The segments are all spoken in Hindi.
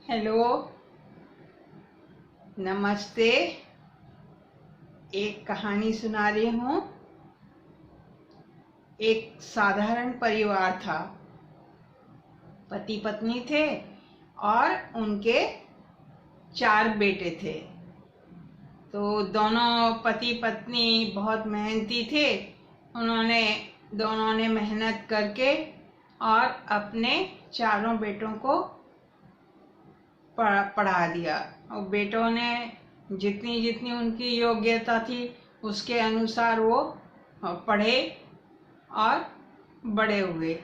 हेलो, नमस्ते। एक कहानी सुना रही हूँ। एक साधारण परिवार था। पति पत्नी थे और उनके 4 बेटे थे। तो दोनों पति पत्नी बहुत मेहनती थे। उन्होंने दोनों ने मेहनत करके और अपने चारों बेटों को पढ़ा दिया। और बेटों ने जितनी जितनी उनकी योग्यता थी उसके अनुसार वो पढ़े और बड़े हुए।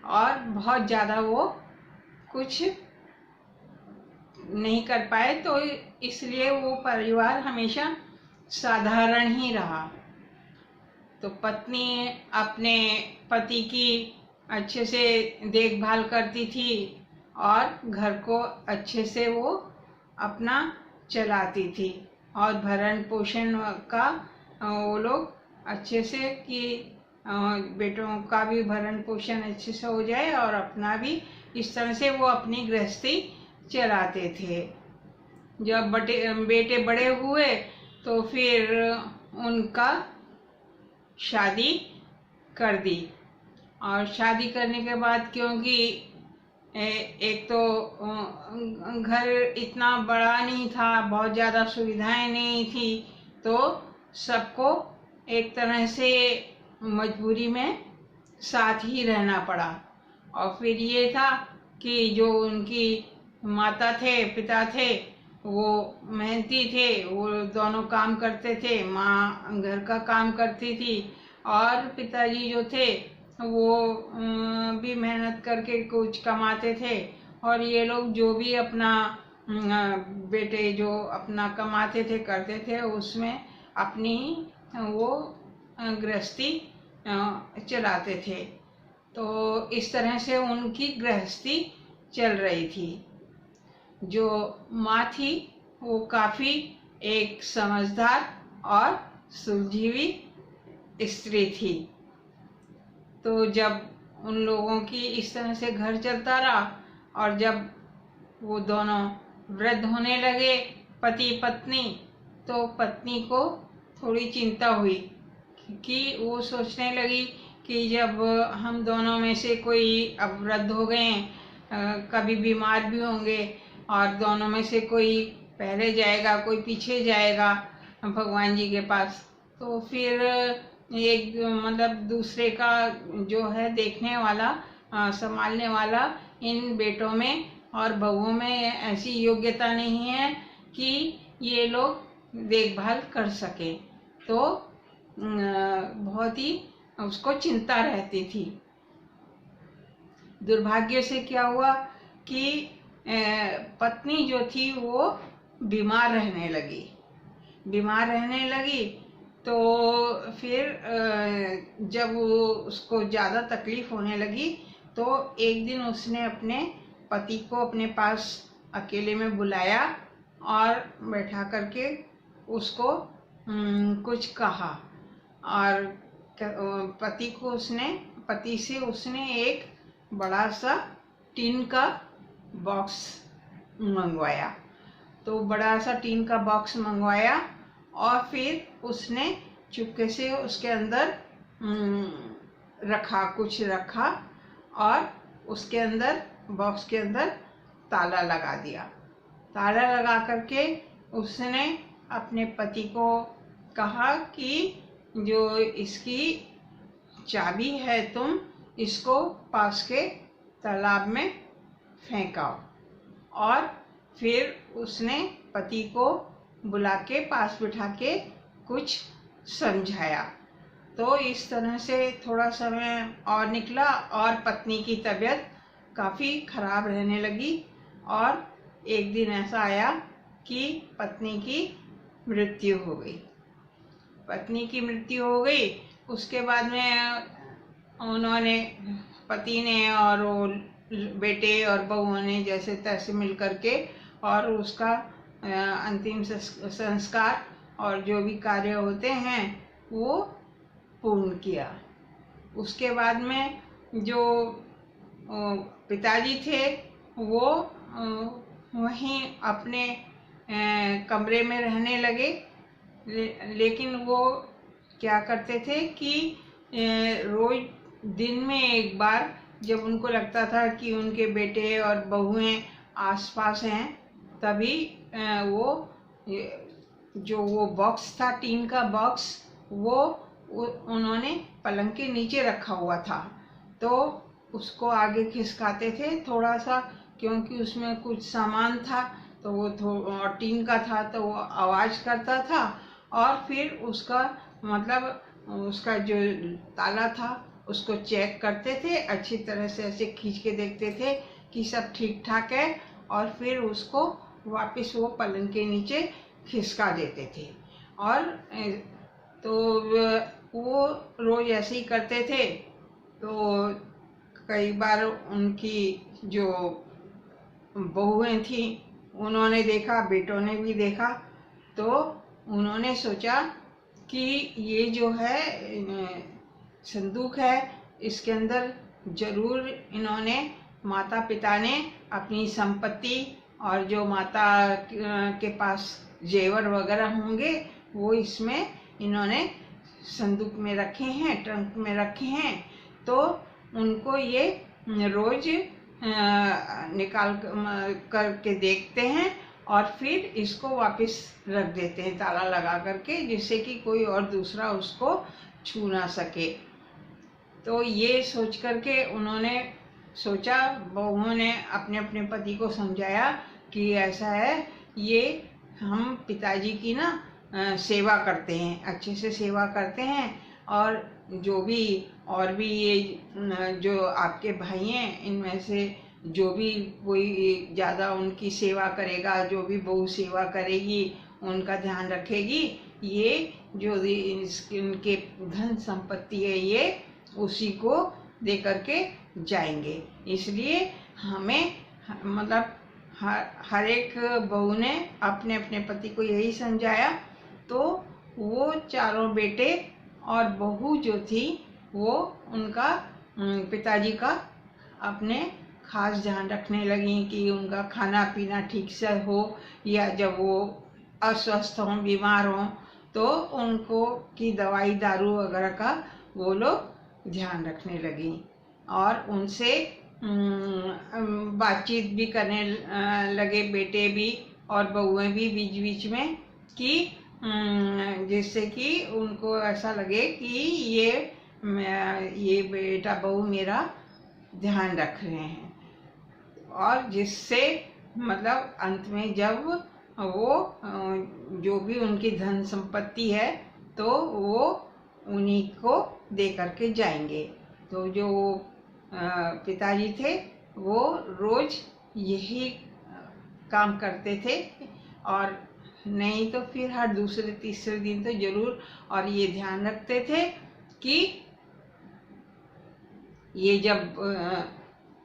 और बहुत ज़्यादा वो कुछ नहीं कर पाए, तो इसलिए वो परिवार हमेशा साधारण ही रहा। तो पत्नी अपने पति की अच्छे से देखभाल करती थी और घर को अच्छे से वो अपना चलाती थी। और भरण पोषण का वो लोग अच्छे से कि बेटों का भी भरण पोषण अच्छे से हो जाए और अपना भी, इस तरह से वो अपनी गृहस्थी चलाते थे। जब बेटे बड़े हुए तो फिर उनका शादी कर दी। और शादी करने के बाद, क्योंकि एक तो घर इतना बड़ा नहीं था, बहुत ज़्यादा सुविधाएं नहीं थी, तो सबको एक तरह से मजबूरी में साथ ही रहना पड़ा। और फिर ये था कि जो उनकी माता थे, पिता थे, वो मेहनती थे। वो दोनों काम करते थे। माँ घर का काम करती थी और पिताजी जो थे वो भी मेहनत करके कुछ कमाते थे। और ये लोग जो भी अपना बेटे जो अपना कमाते थे करते थे, उसमें अपनी वो गृहस्थी चलाते थे। तो इस तरह से उनकी गृहस्थी चल रही थी। जो माँ थी वो काफ़ी एक समझदार और सुलझी हुई स्त्री थी। तो जब उन लोगों की इस तरह से घर चलता रहा और जब वो दोनों वृद्ध होने लगे, पति पत्नी, तो पत्नी को थोड़ी चिंता हुई कि वो सोचने लगी कि जब हम दोनों में से कोई अब वृद्ध हो गए, कभी बीमार भी होंगे और दोनों में से कोई पहले जाएगा कोई पीछे जाएगा भगवान जी के पास, तो फिर एक मतलब दूसरे का जो है देखने वाला, संभालने वाला इन बेटों में और बहुओं में ऐसी योग्यता नहीं है कि ये लोग देखभाल कर सके। तो बहुत ही उसको चिंता रहती थी। दुर्भाग्य से क्या हुआ कि पत्नी जो थी वो बीमार रहने लगी। तो फिर जब उसको ज़्यादा तकलीफ होने लगी तो एक दिन उसने अपने पति को अपने पास अकेले में बुलाया और बैठा करके उसको कुछ कहा। और पति से उसने एक बड़ा सा टीन का बॉक्स मंगवाया। तो बड़ा सा टीन का बॉक्स मंगवाया और फिर उसने चुपके से उसके अंदर कुछ रखा और उसके अंदर, बॉक्स के अंदर ताला लगा दिया। ताला लगा करके उसने अपने पति को कहा कि जो इसकी चाबी है तुम इसको पास के तालाब में फेंकाओ। और फिर उसने पति को बुला के पास बिठा के कुछ समझाया। तो इस तरह से थोड़ा समय और निकला और पत्नी की तबीयत काफ़ी खराब रहने लगी। और एक दिन ऐसा आया कि पत्नी की मृत्यु हो गई। उसके बाद में उन्होंने, पति ने और वो बेटे और बहुओं ने जैसे तैसे मिल करके और उसका अंतिम संस्कार और जो भी कार्य होते हैं वो पूर्ण किया। उसके बाद में जो पिताजी थे वो वहीं अपने कमरे में रहने लगे। लेकिन वो क्या करते थे कि रोज दिन में एक बार जब उनको लगता था कि उनके बेटे और बहुएं आसपास हैं, तभी वो जो वो बॉक्स था, टीन का बॉक्स, वो उन्होंने पलंग के नीचे रखा हुआ था, तो उसको आगे खिसकाते थे थोड़ा सा, क्योंकि उसमें कुछ सामान था, तो वो टीन का था तो वो आवाज़ करता था। और फिर उसका मतलब उसका जो ताला था उसको चेक करते थे, अच्छी तरह से ऐसे खींच के देखते थे कि सब ठीक ठाक है, और फिर उसको वापस वो पलंग के नीचे खिसका देते थे। और तो वो रोज ऐसे ही करते थे। तो कई बार उनकी जो बहुएं थी उन्होंने देखा, बेटों ने भी देखा, तो उन्होंने सोचा कि ये जो है संदूक है, इसके अंदर जरूर इन्होंने, माता पिता ने अपनी संपत्ति और जो माता के पास जेवर वगैरह होंगे वो इसमें इन्होंने संदूक में रखे हैं, ट्रंक में रखे हैं। तो उनको ये रोज निकाल करके देखते हैं और फिर इसको वापस रख देते हैं ताला लगा करके, जिससे कि कोई और दूसरा उसको छू ना सके। तो ये सोच करके उन्होंने सोचा, बहुओं ने अपने अपने पति को समझाया कि ऐसा है, ये हम पिताजी की ना सेवा करते हैं, अच्छे से सेवा करते हैं, और जो भी और भी ये जो आपके भाई हैं इनमें से जो भी कोई ज़्यादा उनकी सेवा करेगा, जो भी बहू सेवा करेगी, उनका ध्यान रखेगी, ये जो इनके धन संपत्ति है ये उसी को दे करके जाएंगे। इसलिए हमें मतलब हर एक बहू ने अपने अपने पति को यही समझाया। तो वो चारों बेटे और बहू जो थी वो उनका पिताजी का अपने खास ध्यान रखने लगी कि उनका खाना पीना ठीक से हो, या जब वो अस्वस्थ हों, बीमार हों, तो उनको की दवाई दारू वगैरह का वो लोग ध्यान रखने लगी। और उनसे बातचीत भी करने लगे, बेटे भी और बहुएं भी बीच बीच में, कि जिससे कि उनको ऐसा लगे कि ये बेटा बहू मेरा ध्यान रख रहे हैं। और जिससे मतलब अंत में जब वो जो भी उनकी धन संपत्ति है तो वो उन्हीं को दे करके जाएंगे। तो जो पिताजी थे वो रोज यही काम करते थे, और नहीं तो फिर हर दूसरे तीसरे दिन तो जरूर, और ये ध्यान रखते थे कि ये जब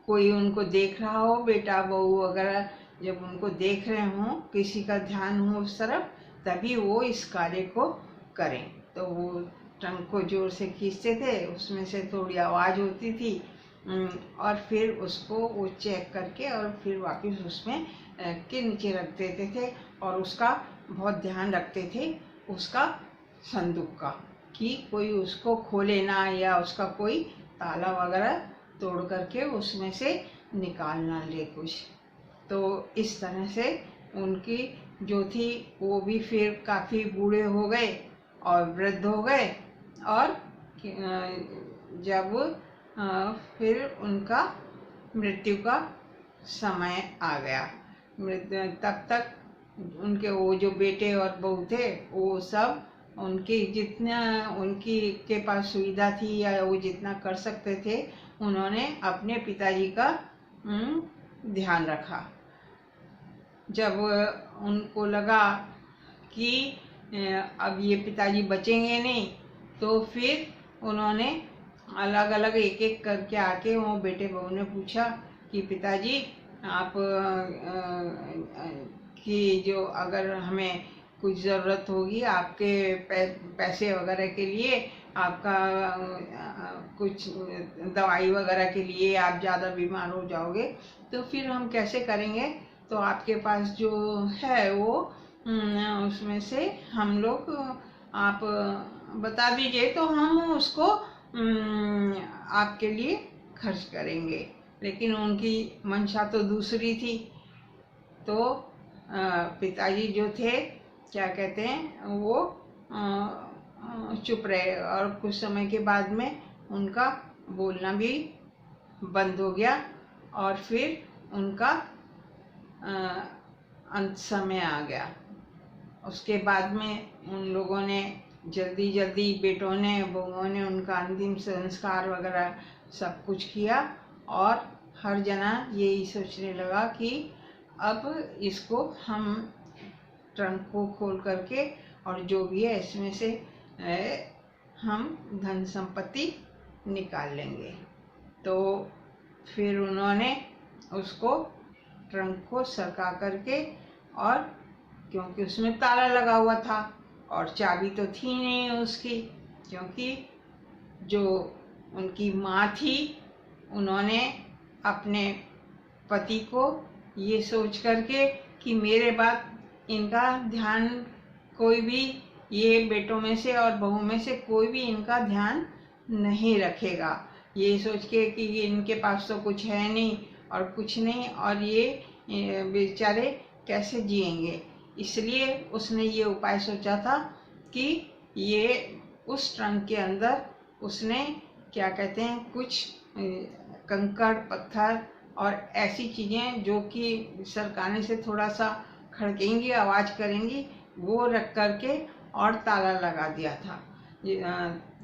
कोई उनको देख रहा हो, बेटा बहू वगैरह जब उनको देख रहे हों, किसी का ध्यान हो उस तरफ, तभी वो इस कार्य को करें। तो वो ट्रंक को जोर से खींचते थे, उसमें से थोड़ी आवाज़ होती थी, और फिर उसको वो चेक करके और फिर वापस उसमें के नीचे रख देते थे, और उसका बहुत ध्यान रखते थे, उसका संदूक का, कि कोई उसको खोले ना, या उसका कोई ताला वगैरह तोड़ करके उसमें से निकाल ना ले कुछ। तो इस तरह से उनकी जो थी वो भी फिर काफ़ी बूढ़े हो गए और वृद्ध हो गए, और जब फिर उनका मृत्यु का समय आ गया, तब तक उनके वो जो बेटे और बहू थे वो सब उनकी जितना उनकी के पास सुविधा थी या वो जितना कर सकते थे, उन्होंने अपने पिताजी का ध्यान रखा। जब उनको लगा कि अब ये पिताजी बचेंगे नहीं, तो फिर उन्होंने अलग अलग एक एक करके आके वो बेटे बहू ने पूछा कि पिताजी आप कि जो अगर हमें कुछ ज़रूरत होगी आपके पैसे वगैरह के लिए, आपका कुछ दवाई वगैरह के लिए आप ज़्यादा बीमार हो जाओगे तो फिर हम कैसे करेंगे। तो आपके पास जो है वो उसमें से हम लोग आप बता दीजिए तो हम उसको आपके लिए खर्च करेंगे। लेकिन उनकी मंशा तो दूसरी थी। तो पिताजी जो थे क्या कहते हैं वो चुप रहे और कुछ समय के बाद में उनका बोलना भी बंद हो गया और फिर उनका अंत समय आ गया। उसके बाद में उन लोगों ने जल्दी जल्दी बेटों ने बहुओं ने उनका अंतिम संस्कार वगैरह सब कुछ किया और हर जना यही सोचने लगा कि अब इसको हम ट्रंक को खोल करके और जो भी है इसमें से हम धन संपत्ति निकाल लेंगे। तो फिर उन्होंने उसको ट्रंक को सरका करके और क्योंकि उसमें ताला लगा हुआ था और चाबी तो थी नहीं उसकी, क्योंकि जो उनकी माँ थी उन्होंने अपने पति को ये सोच करके कि मेरे बाद इनका ध्यान कोई भी ये बेटों में से और बहू में से कोई भी इनका ध्यान नहीं रखेगा, ये सोच के कि इनके पास तो कुछ है नहीं और कुछ नहीं और ये बेचारे कैसे जिएंगे। इसलिए उसने ये उपाय सोचा था कि ये उस ट्रंक के अंदर उसने क्या कहते हैं कुछ कंकड़ पत्थर और ऐसी चीज़ें जो कि सरकाने से थोड़ा सा खड़केंगी आवाज़ करेंगी वो रख करके और ताला लगा दिया था,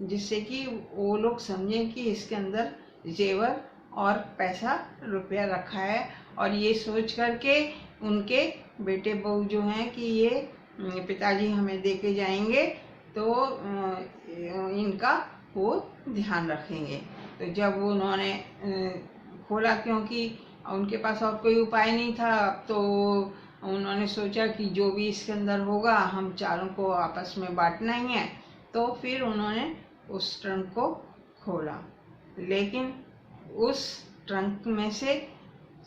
जिससे कि वो लोग समझें कि इसके अंदर जेवर और पैसा रुपया रखा है। और ये सोच करके उनके बेटे बहू जो हैं कि ये पिताजी हमें दे के जाएंगे तो इनका वो ध्यान रखेंगे। तो जब उन्होंने खोला, क्योंकि उनके पास और कोई उपाय नहीं था, तो उन्होंने सोचा कि जो भी इसके अंदर होगा हम चारों को आपस में बांटना ही है। तो फिर उन्होंने उस ट्रंक को खोला, लेकिन उस ट्रंक में से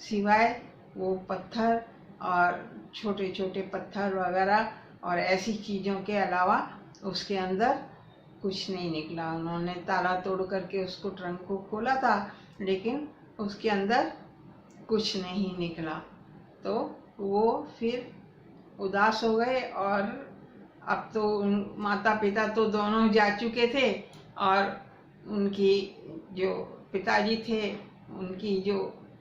सिवाय वो पत्थर और छोटे छोटे पत्थर वगैरह और ऐसी चीज़ों के अलावा उसके अंदर कुछ नहीं निकला। उन्होंने ताला तोड़ करके उसको ट्रंक को खोला था, लेकिन उसके अंदर कुछ नहीं निकला। तो वो फिर उदास हो गए और अब तो माता पिता तो दोनों जा चुके थे और उनकी जो पिताजी थे उनकी जो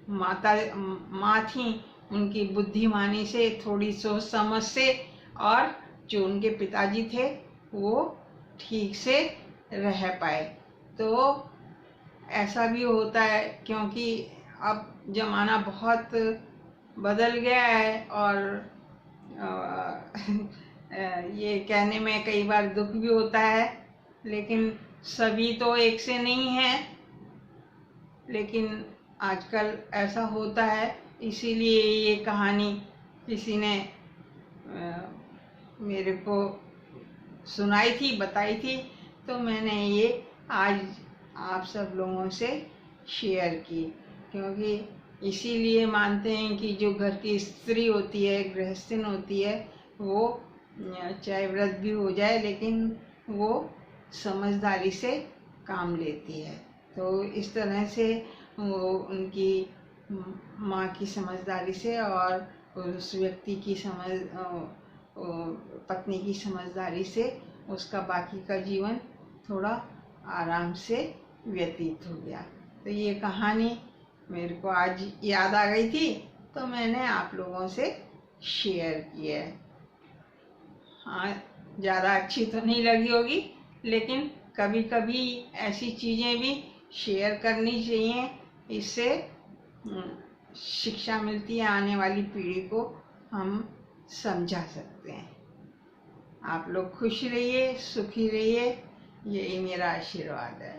माँ थी उनकी बुद्धिमानी से थोड़ी सोच समझ से और जो उनके पिताजी थे वो ठीक से रह पाए। तो ऐसा भी होता है क्योंकि अब ज़माना बहुत बदल गया है और ये कहने में कई बार दुख भी होता है, लेकिन सभी तो एक से नहीं है। लेकिन आजकल ऐसा होता है, इसीलिए ये कहानी किसी ने मेरे को सुनाई थी, बताई थी, तो मैंने ये आज आप सब लोगों से शेयर की। क्योंकि इसीलिए मानते हैं कि जो घर की स्त्री होती है, गृहस्थिन होती है, वो चाहे व्रत भी हो जाए लेकिन वो समझदारी से काम लेती है। तो इस तरह से वो उनकी माँ की समझदारी से और उस व्यक्ति की पत्नी की समझदारी से उसका बाकी का जीवन थोड़ा आराम से व्यतीत हो गया। तो ये कहानी मेरे को आज याद आ गई थी, तो मैंने आप लोगों से शेयर की है। हाँ, ज़्यादा अच्छी तो नहीं लगी होगी, लेकिन कभी कभी ऐसी चीज़ें भी शेयर करनी चाहिए, इससे शिक्षा मिलती है, आने वाली पीढ़ी को हम समझा सकते हैं। आप लोग खुश रहिए, सुखी रहिए, यही मेरा आशीर्वाद है।